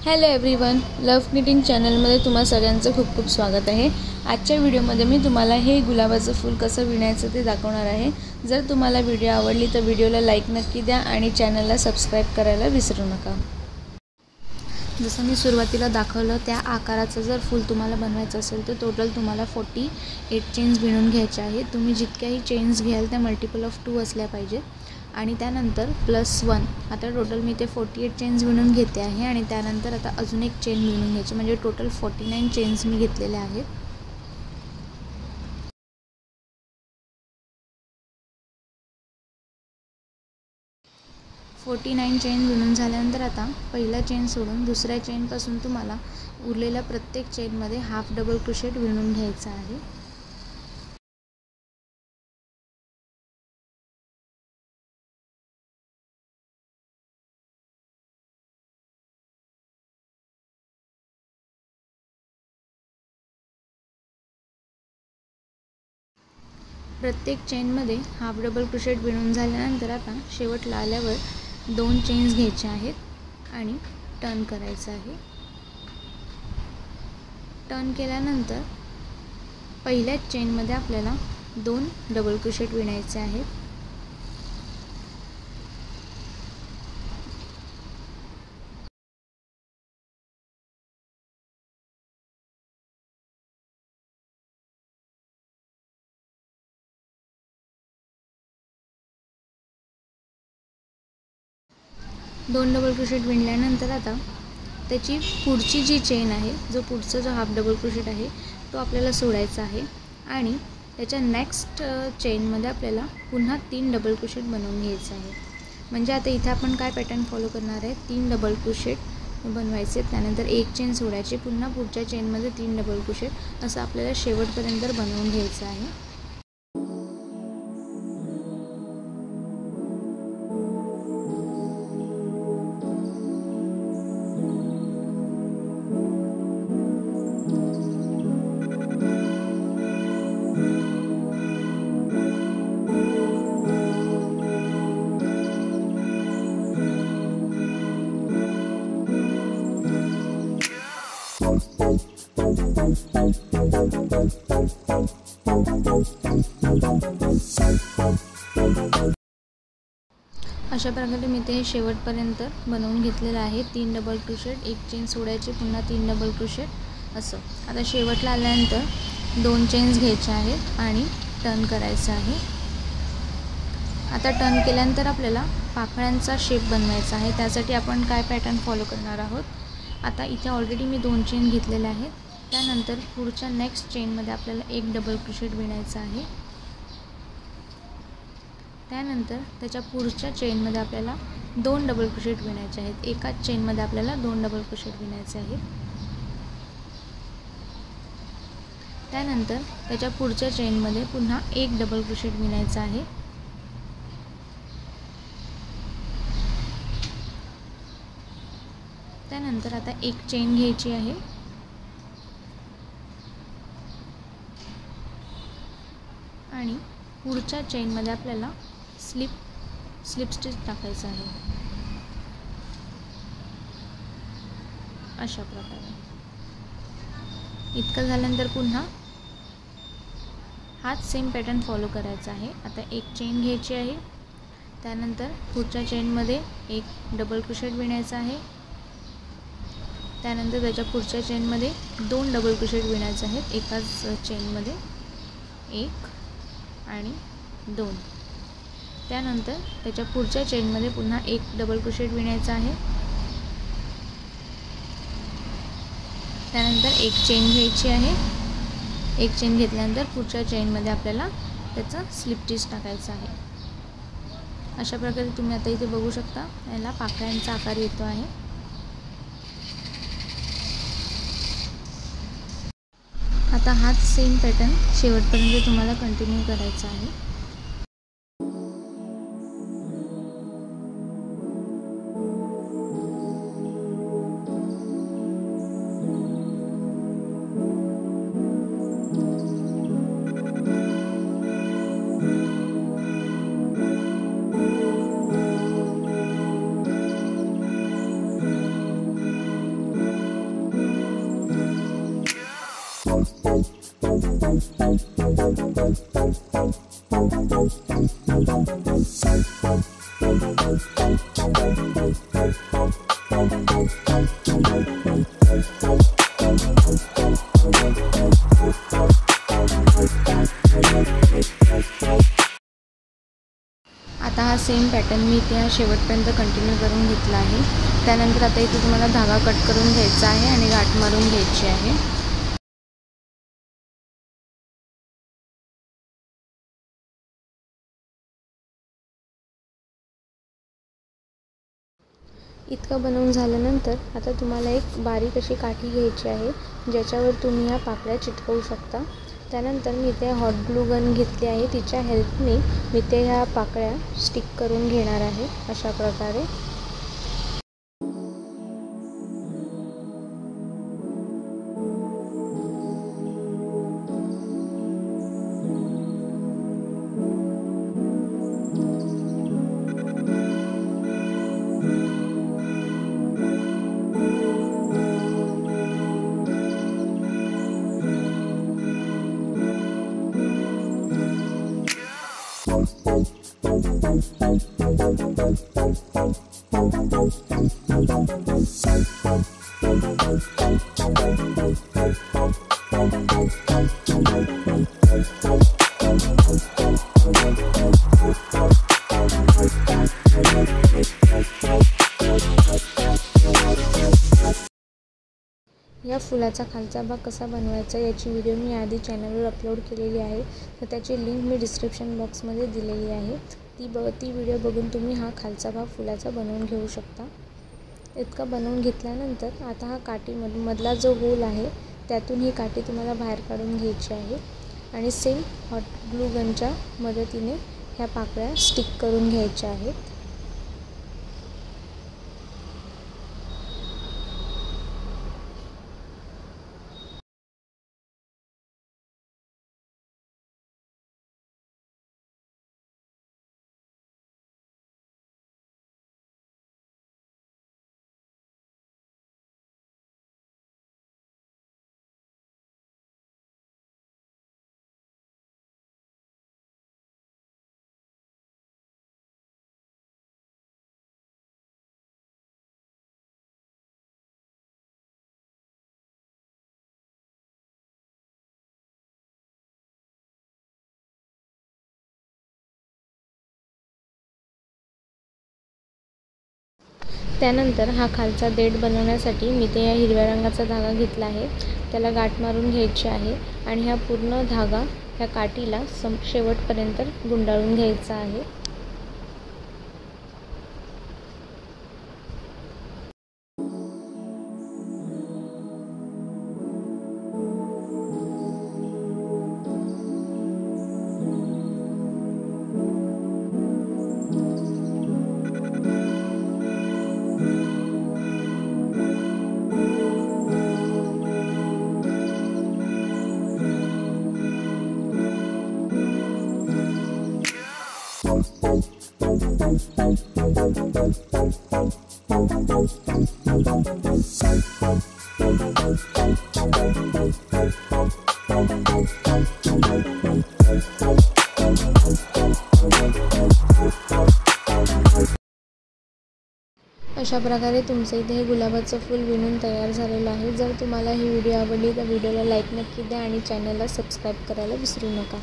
Hello everyone, love knitting चॅनलमध्ये तुम्हा सगळ्यांचं खूप खूप स्वागत आहे। आजच्या व्हिडिओमध्ये मी तुम्हाला हे गुलाबाचं फूल कसं विणायचं ते दाखवणार आहे। जर तुम्हाला व्हिडिओ आवडली तर व्हिडिओला लाईक नक्की द्या आणि चॅनलला सबस्क्राइब करायला विसरू नका। जसं मी सुरुवातीला दाखवलं त्या आकाराचं जर फूल तुम्हाला बनवायचं असेल तर टोटल तुम्हाला 48 चेन्स विणून घ्यायचे आहेत। तुम्ही जितक्याही चेन्स घ्याल त्या मल्टिपल ऑफ 2 असल्या पाहिजे आणि त्यानंतर +1। आता टोटल मी ते 48 चेन्स विणून घेते आहे आणि त्यानंतर आता अजून एक चेन विणून घ्यायची, म्हणजे टोटल 49 चेन्स मी घेतलेले आहेत। $49 चेन विणून झाल्यानंतर आता पहिला चेन सोडून दुसऱ्या चेनपासून तुम्हाला उरलेल्या प्रत्येक चेनमध्ये हाफ डबल क्रोशेट विणून घ्यायचा आहे। प्रत्येक चेनमध्ये हाफ डबल क्रोशेट विणून झाल्यानंतर आता शेवटला आल्यावर 2 चेन्स घ्यायचे आहेत आणि टर्न करायचं आहे। टर्न केल्यानंतर पहिल्याच चेनमध्ये आपल्याला 2 डबल क्रोशेट विणायचे आहेत। दोन डबल क्रोशेट विणल्यानंतर आता त्याची पुढची जी चेन आहे, जो हाफ डबल क्रोशेट आहे तो आपल्याला सोडायचा आहे आणि त्याच्या नेक्स्ट चेनमध्ये आपल्याला पुन्हा 3 डबल क्रोशेट बनवून घ्यायचे आहे। म्हणजे आता इथे आपण काय पॅटर्न फॉलो करणार आहे, 3 डबल क्रोशेट बनवायचे, त्यानंतर एक चेन सोडायची, पुन्हा पुढच्या चेनमध्ये 3 डबल क्रोशेट, असं आपल्याला शेवटपर्यंत बनवून घ्यायचं आहे। अशा प्रकारे मी ते शेवटपर्यंत बनवून घेतलेलं आहे। 3 डबल क्रोशेट, एक चेन सोडायची, पुन्हा 3 डबल क्रोशेट असं। आता शेवटला आल्यानंतर 2 चेन्स घ्यायचे आहेत आणि टर्न करायचं आहे। आता टर्न केल्यानंतर आपल्याला पाकळ्यांचा शेप बनवायचा आहे। त्यासाठी आपण काय पॅटर्न फॉलो करणार आहोत, आता इथे ऑलरेडी मी 2 चेन घेतलेले आहेत। त्यानंतर पुढच्या नेक्स्ट चेनमध्ये आपल्याला एक डबल क्रोशेट विणायचा आहे। त्यानंतर त्याच्या पुढच्या चेनमध्ये आपल्याला 2 डबल क्रोशेट विणायचे आहेत। एकाच चेनमध्ये आपल्याला 2 डबल क्रोशेट विणायचे आहेत। त्यानंतर त्याच्या पुढच्या चेनमध्ये पुन्हा एक डबल क्रोशेट विणायचा आहे। त्यानंतर आता एक चेन घ्यायची आहे आणि पुढच्या चेनमध्ये आपल्याला स्लिप स्टिच टाकायचं आहे। अशा प्रकारे इतकं झाल्यानंतर पुन्हा हाच सेम पॅटर्न फॉलो करायचा आहे। आता एक चेन घ्यायची आहे, त्यानंतर पुढच्या चेनमध्ये एक डबल क्रोशेट विणायचा आहे। त्यानंतर त्याच्या पुढच्या चेनमध्ये 2 डबल क्रोशेट विणायचे आहेत, एकाच चेनमध्ये 1 आणि 2। त्यानंतर त्याच्या पुढच्या चेनमध्ये पुन्हा एक डबल क्रोशेट विणायचा आहे। त्यानंतर एक चेन घ्यायची आहे, एक चेन घेतल्यानंतर पुढच्या चेनमध्ये आपल्याला त्याचा स्लिप स्टिच टाकायचा आहे। अशा प्रकारे तुम्ही आता इथे बघू शकता, याला पाकळ्यांचा आकार येतो आहे। आता हाच सेम पॅटर्न शेवटपर्यंत तुम्हाला कंटिन्यू करायचा आहे। आता हा सेम पॅटर्न मी इथे हा शेवटपर्यंत कंटिन्यू करून घेतला आहे। त्यानंतर आता इथे तुम्हाला धागा कट करून घ्यायचा आहे आणि गाठ मारून घ्यायची आहे। इतकं बनवून झाल्यानंतर आता तुम्हाला एक बारीक अशी काठी घ्यायची आहे, ज्याच्यावर तुम्ही ह्या पाकळ्या चिटकवू शकता। त्यानंतर मी इथे हॉट ग्लू गन घेतली आहे, तिच्या हेल्पने मी ते ह्या पाकळ्या स्टिक करून घेणार आहे अशा प्रकारे। या फुलाचा खालचा भाग कसा बनवायचा याची व्हिडिओ मी आधी चॅनलवर अपलोड केलेली आहे, तर त्याची लिंक मी डिस्क्रिप्शन बॉक्समध्ये दिलेली आहे। ती व्हिडिओ बघून तुम्ही हा खालचा भाग फुलाचा बनवून घेऊ शकता। इतका बनवून घेतल्यानंतर आता हा काठीमधला जो होल आहे त्यातून ही काठी तुम्हाला बाहेर काढून घ्यायची आहे आणि सेम हॉट ग्लू गनच्या मदतीने ह्या पाकळ्या स्टिक करून घ्यायच्या आहेत। त्यानंतर हा खालचा देठ बनवण्यासाठी मी ते या हिरव्या रंगाचा धागा घेतला आहे, त्याला गाठ मारून घ्यायची आहे आणि हा पूर्ण धागा ह्या काठीला शेवटपर्यंत गुंडाळून घ्यायचा आहे। अशा प्रकारे तुमचं इथे हे गुलाबाचं फूल विणून तयार झालेलं आहे। जर तुम्हाला ही व्हिडिओ आवडली तर व्हिडिओला लाईक नक्की द्या आणि चॅनलला सबस्क्राईब करायला विसरू नका।